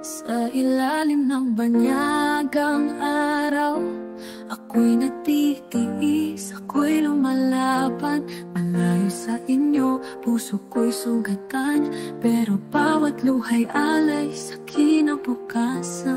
Sa ilalim ng banyagang araw, ako'y nagtitiis, ako'y lumalaban. Malayo sa inyo, puso ko'y sugatan, pero bawat luha'y alay sa kinabukasan.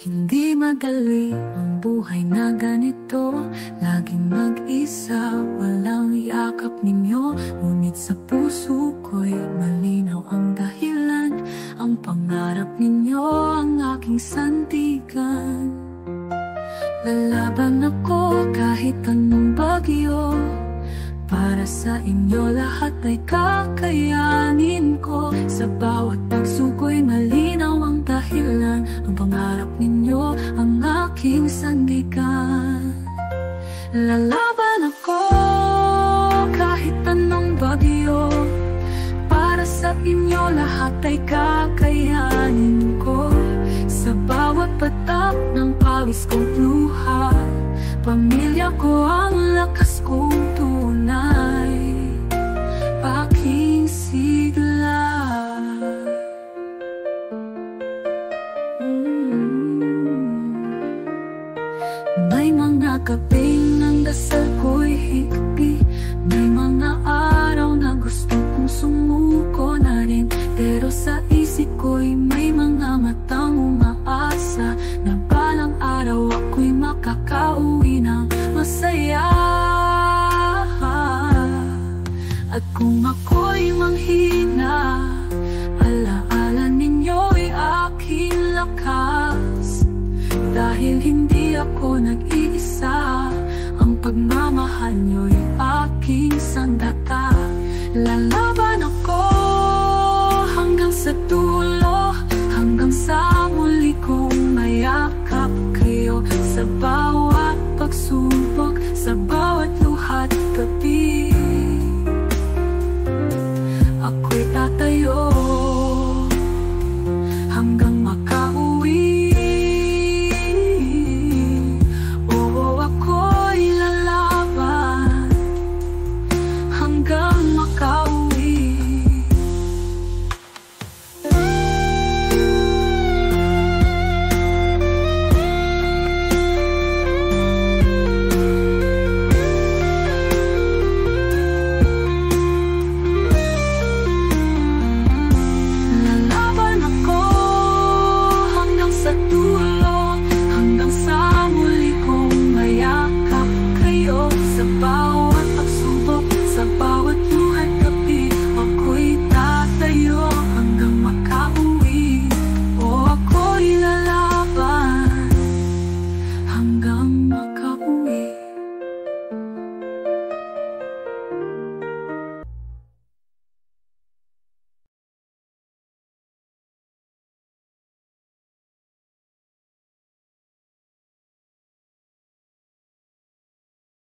Hindi madali ang buhay na ganito, laging mag-isa, walang yakap ninyo. Ngunit sa puso ko'y malinaw ang dahilan, ang pangarap ninyo ang aking sandigan. Lalaban ako kahit anong bagyo, para sa inyo lahat ay kakayanin ko. Sa bawat pagsuko'y malinaw ang dahilan, ang pangarap ninyo ang aking sandigan. Lalaban ako kahit anong bagyo, para sa inyo lahat ay kakayanin ko. Sa bawat patak ng pawis kong luha, pamilya ko ang lakas kong tunay, aking sigla. May mga gabing ang dasal ko'y higpi, may mga araw na gusto kong sumuko na rin, pero sa isip ko'y may mga matang umaasa na balang araw ako'y makakauwi ng masaya. At kung ako'y manghina, alaala ninyo'y aking lakas, dahil hindi ako nag-iisa, ang pagmamahal nyo'y aking sandata.